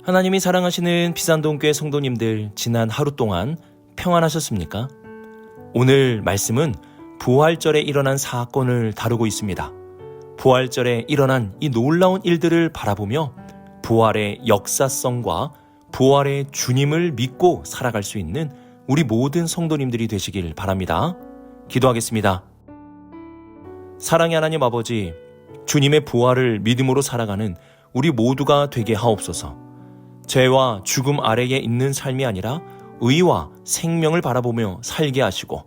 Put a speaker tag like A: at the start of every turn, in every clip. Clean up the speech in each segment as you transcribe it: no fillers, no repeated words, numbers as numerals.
A: 하나님이 사랑하시는 비산동교회 성도님들, 지난 하루 동안 평안하셨습니까? 오늘 말씀은 부활절에 일어난 사건을 다루고 있습니다. 부활절에 일어난 이 놀라운 일들을 바라보며 부활의 역사성과 부활의 주님을 믿고 살아갈 수 있는 우리 모든 성도님들이 되시길 바랍니다. 기도하겠습니다. 사랑의 하나님 아버지, 주님의 부활을 믿음으로 살아가는 우리 모두가 되게 하옵소서. 죄와 죽음 아래에 있는 삶이 아니라 의와 생명을 바라보며 살게 하시고,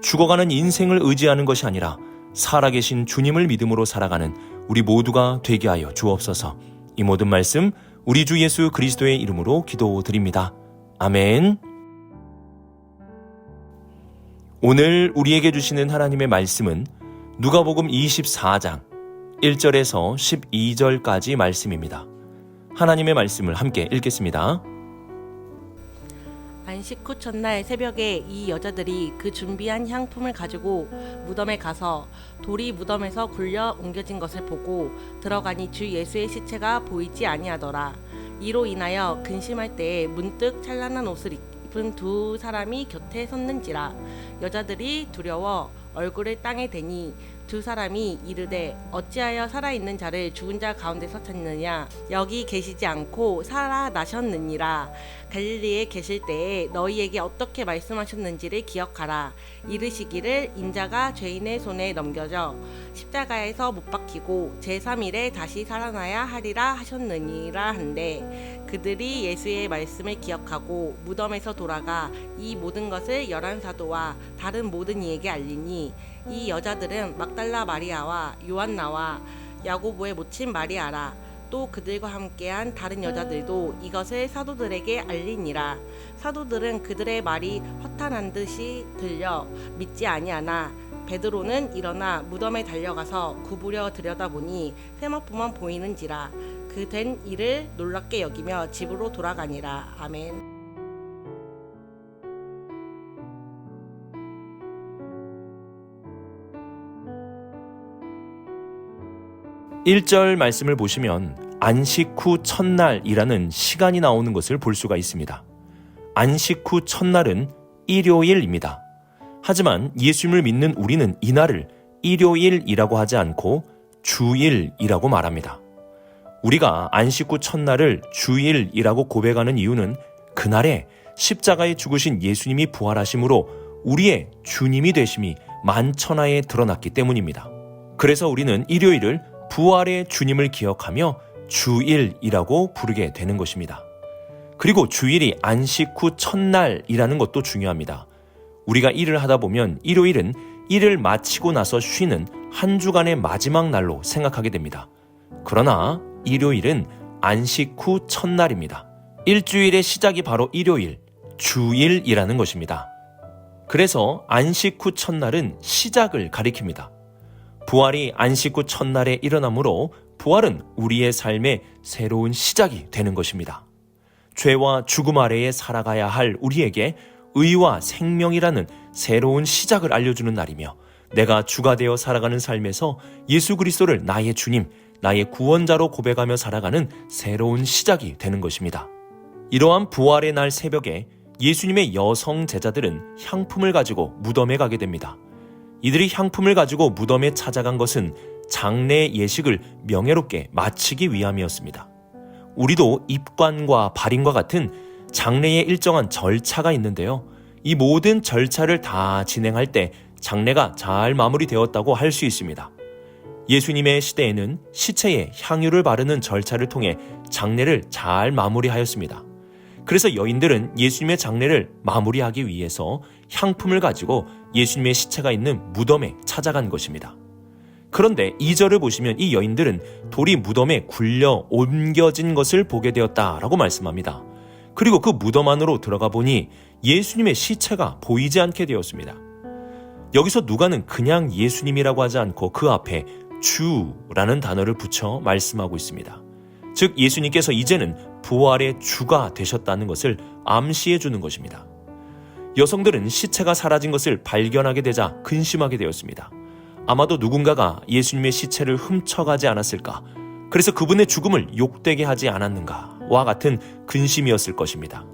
A: 죽어가는 인생을 의지하는 것이 아니라 살아계신 주님을 믿음으로 살아가는 우리 모두가 되게 하여 주옵소서. 이 모든 말씀 우리 주 예수 그리스도의 이름으로 기도드립니다. 아멘. 오늘 우리에게 주시는 하나님의 말씀은 누가복음 24장 1절에서 12절까지 말씀입니다. 하나님의 말씀을 함께 읽겠습니다.
B: 안식 후 첫날 새벽에 이 여자들이 그 준비한 향품을 가지고 무덤에 가서 돌이 무덤에서 굴려 옮겨진 것을 보고 들어가니 주 예수의 시체가 보이지 아니하더라. 이로 인하여 근심할 때에 문득 찬란한 옷을 입은 두 사람이 곁에 섰는지라. 여자들이 두려워 얼굴을 땅에 대니 두 사람이 이르되 어찌하여 살아있는 자를 죽은 자 가운데서 찾느냐. 여기 계시지 않고 살아나셨느니라. 갈릴리에 계실 때에 너희에게 어떻게 말씀하셨는지를 기억하라. 이르시기를 인자가 죄인의 손에 넘겨져 십자가에서 못 박히고 제3일에 다시 살아나야 하리라 하셨느니라 한데, 그들이 예수의 말씀을 기억하고 무덤에서 돌아가 이 모든 것을 11 사도와 다른 모든 이에게 알리니, 이 여자들은 막달라 마리아와 요한나와 야고보의 모친 마리아라. 또 그들과 함께한 다른 여자들도 이것을 사도들에게 알리니라. 사도들은 그들의 말이 허탄한 듯이 들려 믿지 아니하나 베드로는 일어나 무덤에 달려가서 구부려 들여다보니 세마포만 보이는지라. 그 된 일을 놀랍게 여기며 집으로 돌아가니라. 아멘.
A: 1절 말씀을 보시면 안식 후 첫날이라는 시간이 나오는 것을 볼 수가 있습니다. 안식 후 첫날은 일요일입니다. 하지만 예수님을 믿는 우리는 이날을 일요일이라고 하지 않고 주일이라고 말합니다. 우리가 안식 후 첫날을 주일이라고 고백하는 이유는 그날에 십자가에 죽으신 예수님이 부활하심으로 우리의 주님이 되심이 만천하에 드러났기 때문입니다. 그래서 우리는 일요일을 부활의 주님을 기억하며 주일이라고 부르게 되는 것입니다. 그리고 주일이 안식 후 첫날이라는 것도 중요합니다. 우리가 일을 하다 보면 일요일은 일을 마치고 나서 쉬는 한 주간의 마지막 날로 생각하게 됩니다. 그러나 일요일은 안식 후 첫날입니다. 일주일의 시작이 바로 일요일, 주일이라는 것입니다. 그래서 안식 후 첫날은 시작을 가리킵니다. 부활이 안식 후 첫날에 일어나므로 부활은 우리의 삶의 새로운 시작이 되는 것입니다. 죄와 죽음 아래에 살아가야 할 우리에게 의와 생명이라는 새로운 시작을 알려주는 날이며, 내가 주가 되어 살아가는 삶에서 예수 그리스도를 나의 주님, 나의 구원자로 고백하며 살아가는 새로운 시작이 되는 것입니다. 이러한 부활의 날 새벽에 예수님의 여성 제자들은 향품을 가지고 무덤에 가게 됩니다. 이들이 향품을 가지고 무덤에 찾아간 것은 장례 예식을 명예롭게 마치기 위함이었습니다. 우리도 입관과 발인과 같은 장례의 일정한 절차가 있는데요. 이 모든 절차를 다 진행할 때 장례가 잘 마무리되었다고 할 수 있습니다. 예수님의 시대에는 시체에 향유를 바르는 절차를 통해 장례를 잘 마무리하였습니다. 그래서 여인들은 예수님의 장례를 마무리하기 위해서 향품을 가지고 예수님의 시체가 있는 무덤에 찾아간 것입니다. 그런데 2절을 보시면 이 여인들은 돌이 무덤에 굴려 옮겨진 것을 보게 되었다라고 말씀합니다. 그리고 그 무덤 안으로 들어가 보니 예수님의 시체가 보이지 않게 되었습니다. 여기서 누가는 그냥 예수님이라고 하지 않고 그 앞에 주라는 단어를 붙여 말씀하고 있습니다. 즉 예수님께서 이제는 부활의 주가 되셨다는 것을 암시해 주는 것입니다. 여성들은 시체가 사라진 것을 발견하게 되자 근심하게 되었습니다. 아마도 누군가가 예수님의 시체를 훔쳐가지 않았을까, 그래서 그분의 죽음을 욕되게 하지 않았는가와 같은 근심이었을 것입니다.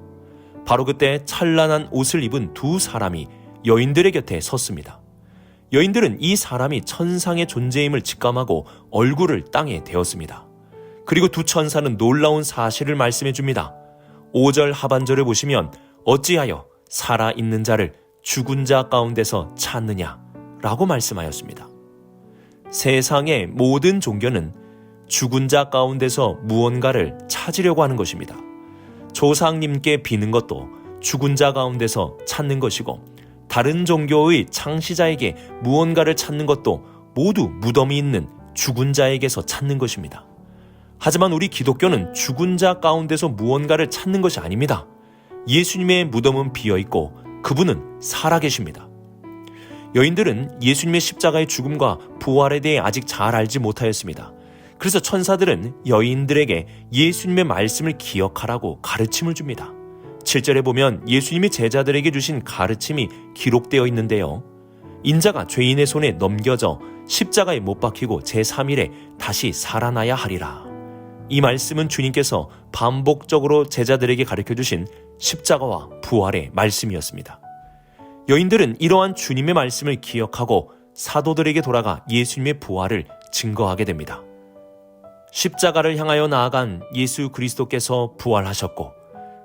A: 바로 그때 찬란한 옷을 입은 두 사람이 여인들의 곁에 섰습니다. 여인들은 이 사람이 천상의 존재임을 직감하고 얼굴을 땅에 대었습니다. 그리고 두 천사는 놀라운 사실을 말씀해 줍니다. 5절 하반절을 보시면 어찌하여 살아있는 자를 죽은 자 가운데서 찾느냐 라고 말씀하였습니다. 세상의 모든 종교는 죽은 자 가운데서 무언가를 찾으려고 하는 것입니다. 조상님께 비는 것도 죽은 자 가운데서 찾는 것이고, 다른 종교의 창시자에게 무언가를 찾는 것도 모두 무덤이 있는 죽은 자에게서 찾는 것입니다. 하지만 우리 기독교는 죽은 자 가운데서 무언가를 찾는 것이 아닙니다. 예수님의 무덤은 비어있고 그분은 살아계십니다. 여인들은 예수님의 십자가의 죽음과 부활에 대해 아직 잘 알지 못하였습니다. 그래서 천사들은 여인들에게 예수님의 말씀을 기억하라고 가르침을 줍니다. 7절에 보면 예수님이 제자들에게 주신 가르침이 기록되어 있는데요. 인자가 죄인의 손에 넘겨져 십자가에 못 박히고 제3일에 다시 살아나야 하리라. 이 말씀은 주님께서 반복적으로 제자들에게 가르쳐주신 십자가와 부활의 말씀이었습니다. 여인들은 이러한 주님의 말씀을 기억하고 사도들에게 돌아가 예수님의 부활을 증거하게 됩니다. 십자가를 향하여 나아간 예수 그리스도께서 부활하셨고,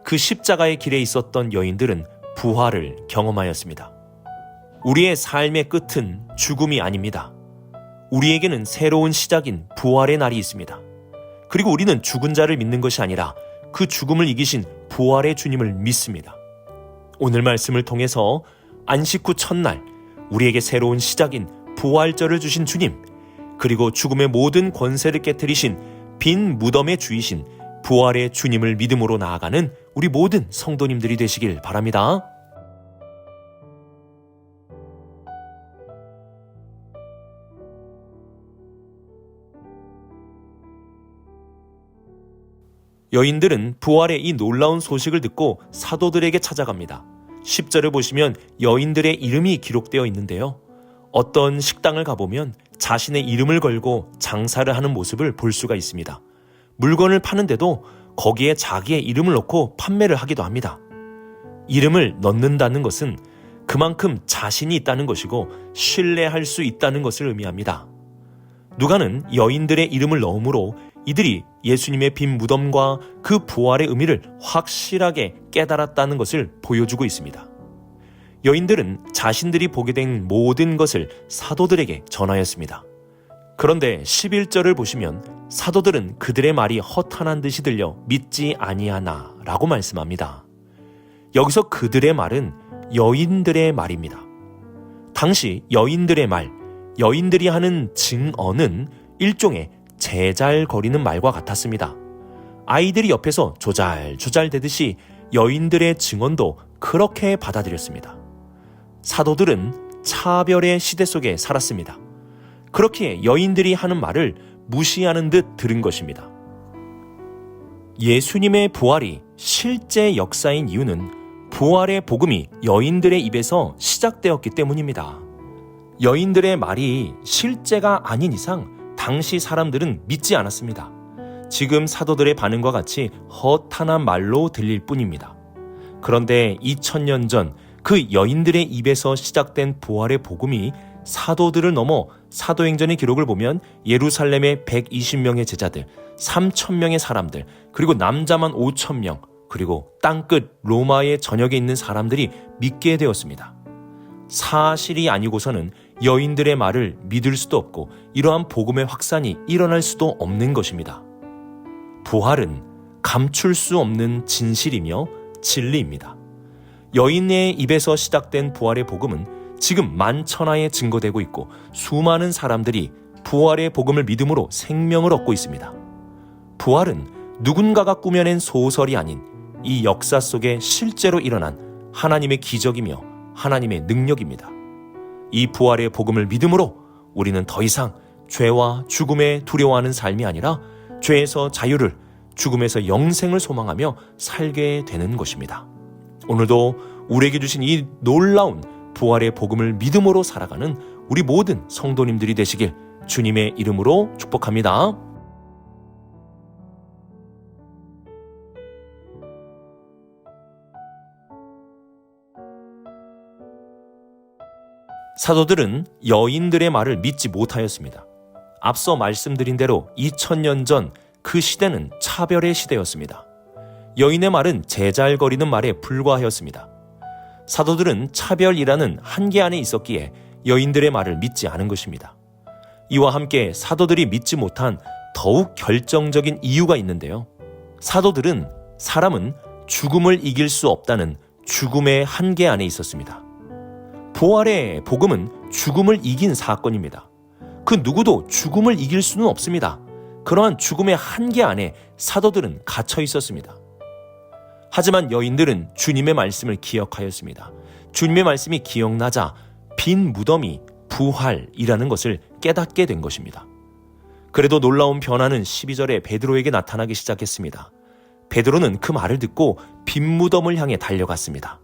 A: 그 십자가의 길에 있었던 여인들은 부활을 경험하였습니다. 우리의 삶의 끝은 죽음이 아닙니다. 우리에게는 새로운 시작인 부활의 날이 있습니다. 그리고 우리는 죽은 자를 믿는 것이 아니라 그 죽음을 이기신 부활의 주님을 믿습니다. 오늘 말씀을 통해서 안식 후 첫날 우리에게 새로운 시작인 부활절을 주신 주님, 그리고 죽음의 모든 권세를 깨뜨리신 빈 무덤의 주이신 부활의 주님을 믿음으로 나아가는 우리 모든 성도님들이 되시길 바랍니다. 여인들은 부활의 이 놀라운 소식을 듣고 사도들에게 찾아갑니다. 10절을 보시면 여인들의 이름이 기록되어 있는데요. 어떤 식당을 가보면 자신의 이름을 걸고 장사를 하는 모습을 볼 수가 있습니다. 물건을 파는데도 거기에 자기의 이름을 넣고 판매를 하기도 합니다. 이름을 넣는다는 것은 그만큼 자신이 있다는 것이고 신뢰할 수 있다는 것을 의미합니다. 누가는 여인들의 이름을 넣음으로 이들이 예수님의 빈 무덤과 그 부활의 의미를 확실하게 깨달았다는 것을 보여주고 있습니다. 여인들은 자신들이 보게 된 모든 것을 사도들에게 전하였습니다. 그런데 11절을 보시면 사도들은 그들의 말이 허탄한 듯이 들려 믿지 아니하나 라고 말씀합니다. 여기서 그들의 말은 여인들의 말입니다. 당시 여인들의 말, 여인들이 하는 증언은 일종의 제잘거리는 말과 같았습니다. 아이들이 옆에서 조잘조잘 대듯이 여인들의 증언도 그렇게 받아들였습니다. 사도들은 차별의 시대 속에 살았습니다. 그렇기에 여인들이 하는 말을 무시하는 듯 들은 것입니다. 예수님의 부활이 실제 역사인 이유는 부활의 복음이 여인들의 입에서 시작되었기 때문입니다. 여인들의 말이 실제가 아닌 이상 당시 사람들은 믿지 않았습니다. 지금 사도들의 반응과 같이 허탄한 말로 들릴 뿐입니다. 그런데 2000년 전 그 여인들의 입에서 시작된 부활의 복음이 사도들을 넘어 사도행전의 기록을 보면 예루살렘의 120명의 제자들, 3000명의 사람들, 그리고 남자만 5000명, 그리고 땅끝 로마의 전역에 있는 사람들이 믿게 되었습니다. 사실이 아니고서는 여인들의 말을 믿을 수도 없고 이러한 복음의 확산이 일어날 수도 없는 것입니다. 부활은 감출 수 없는 진실이며 진리입니다. 여인의 입에서 시작된 부활의 복음은 지금 만천하에 증거되고 있고 수많은 사람들이 부활의 복음을 믿음으로 생명을 얻고 있습니다. 부활은 누군가가 꾸며낸 소설이 아닌 이 역사 속에 실제로 일어난 하나님의 기적이며 하나님의 능력입니다. 이 부활의 복음을 믿음으로 우리는 더 이상 죄와 죽음에 두려워하는 삶이 아니라 죄에서 자유를, 죽음에서 영생을 소망하며 살게 되는 것입니다. 오늘도 우리에게 주신 이 놀라운 부활의 복음을 믿음으로 살아가는 우리 모든 성도님들이 되시길 주님의 이름으로 축복합니다. 사도들은 여인들의 말을 믿지 못하였습니다. 앞서 말씀드린 대로 2000년 전 그 시대는 차별의 시대였습니다. 여인의 말은 제잘거리는 말에 불과하였습니다. 사도들은 차별이라는 한계 안에 있었기에 여인들의 말을 믿지 않은 것입니다. 이와 함께 사도들이 믿지 못한 더욱 결정적인 이유가 있는데요. 사람은 죽음을 이길 수 없다는 죽음의 한계 안에 있었습니다. 부활의 복음은 죽음을 이긴 사건입니다. 그 누구도 죽음을 이길 수는 없습니다. 그러한 죽음의 한계 안에 사도들은 갇혀 있었습니다. 하지만 여인들은 주님의 말씀을 기억하였습니다. 주님의 말씀이 기억나자 빈 무덤이 부활이라는 것을 깨닫게 된 것입니다. 그래도 놀라운 변화는 12절에 베드로에게 나타나기 시작했습니다. 베드로는 그 말을 듣고 빈 무덤을 향해 달려갔습니다.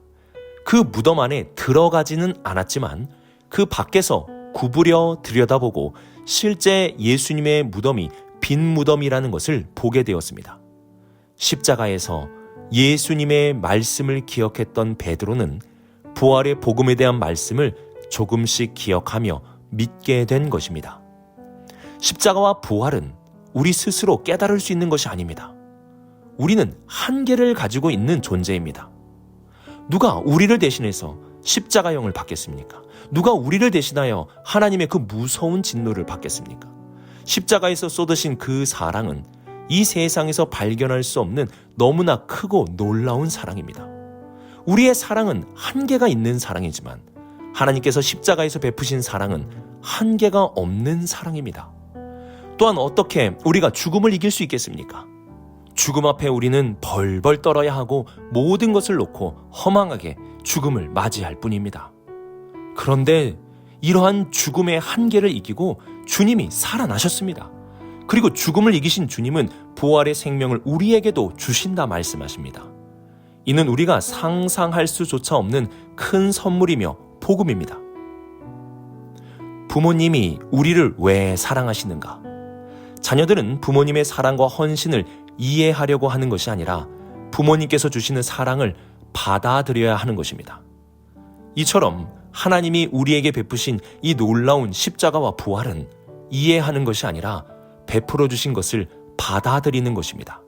A: 그 무덤 안에 들어가지는 않았지만 그 밖에서 구부려 들여다보고 실제 예수님의 무덤이 빈 무덤이라는 것을 보게 되었습니다. 십자가에서 예수님의 말씀을 기억했던 베드로는 부활의 복음에 대한 말씀을 조금씩 기억하며 믿게 된 것입니다. 십자가와 부활은 우리 스스로 깨달을 수 있는 것이 아닙니다. 우리는 한계를 가지고 있는 존재입니다. 누가 우리를 대신해서 십자가형을 받겠습니까? 누가 우리를 대신하여 하나님의 그 무서운 진노를 받겠습니까? 십자가에서 쏟으신 그 사랑은 이 세상에서 발견할 수 없는 너무나 크고 놀라운 사랑입니다. 우리의 사랑은 한계가 있는 사랑이지만 하나님께서 십자가에서 베푸신 사랑은 한계가 없는 사랑입니다. 또한 어떻게 우리가 죽음을 이길 수 있겠습니까? 죽음 앞에 우리는 벌벌 떨어야 하고 모든 것을 놓고 허망하게 죽음을 맞이할 뿐입니다. 그런데 이러한 죽음의 한계를 이기고 주님이 살아나셨습니다. 그리고 죽음을 이기신 주님은 부활의 생명을 우리에게도 주신다 말씀하십니다. 이는 우리가 상상할 수조차 없는 큰 선물이며 복음입니다. 부모님이 우리를 왜 사랑하시는가? 자녀들은 부모님의 사랑과 헌신을 이해하려고 하는 것이 아니라 부모님께서 주시는 사랑을 받아들여야 하는 것입니다. 이처럼 하나님이 우리에게 베푸신 이 놀라운 십자가와 부활은 이해하는 것이 아니라 베풀어 주신 것을 받아들이는 것입니다.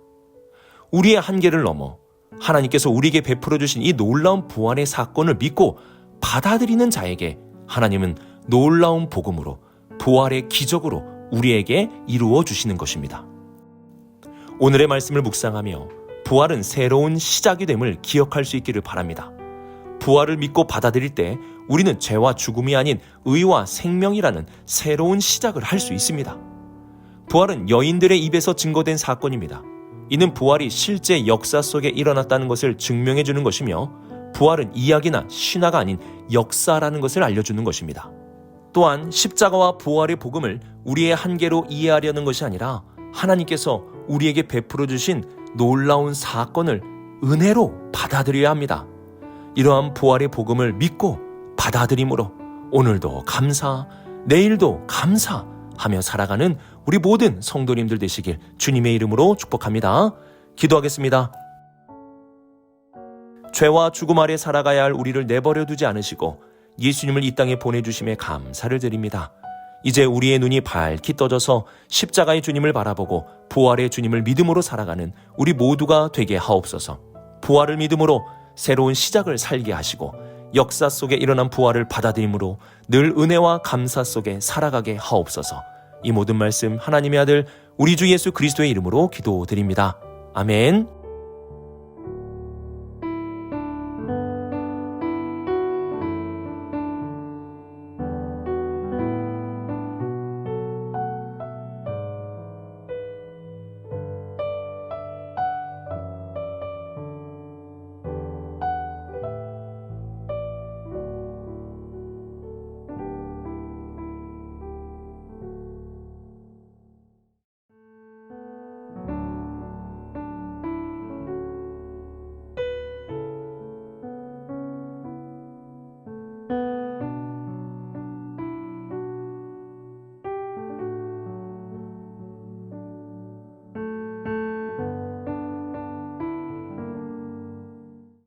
A: 우리의 한계를 넘어 하나님께서 우리에게 베풀어 주신 이 놀라운 부활의 사건을 믿고 받아들이는 자에게 하나님은 놀라운 복음으로 부활의 기적으로 우리에게 이루어 주시는 것입니다. 오늘의 말씀을 묵상하며 부활은 새로운 시작이 됨을 기억할 수 있기를 바랍니다. 부활을 믿고 받아들일 때 우리는 죄와 죽음이 아닌 의와 생명이라는 새로운 시작을 할 수 있습니다. 부활은 여인들의 입에서 증거된 사건입니다. 이는 부활이 실제 역사 속에 일어났다는 것을 증명해 주는 것이며 부활은 이야기나 신화가 아닌 역사라는 것을 알려주는 것입니다. 또한 십자가와 부활의 복음을 우리의 한계로 이해하려는 것이 아니라 하나님께서 우리에게 베풀어 주신 놀라운 사건을 은혜로 받아들여야 합니다. 이러한 부활의 복음을 믿고 받아들임으로 오늘도 감사, 내일도 감사하며 살아가는 우리 모든 성도님들 되시길 주님의 이름으로 축복합니다. 기도하겠습니다. 죄와 죽음 아래 살아가야 할 우리를 내버려 두지 않으시고 예수님을 이 땅에 보내주심에 감사를 드립니다. 이제 우리의 눈이 밝히 떠져서 십자가의 주님을 바라보고 부활의 주님을 믿음으로 살아가는 우리 모두가 되게 하옵소서. 부활을 믿음으로 새로운 시작을 살게 하시고 역사 속에 일어난 부활을 받아들임으로 늘 은혜와 감사 속에 살아가게 하옵소서. 이 모든 말씀 하나님의 아들 우리 주 예수 그리스도의 이름으로 기도드립니다. 아멘.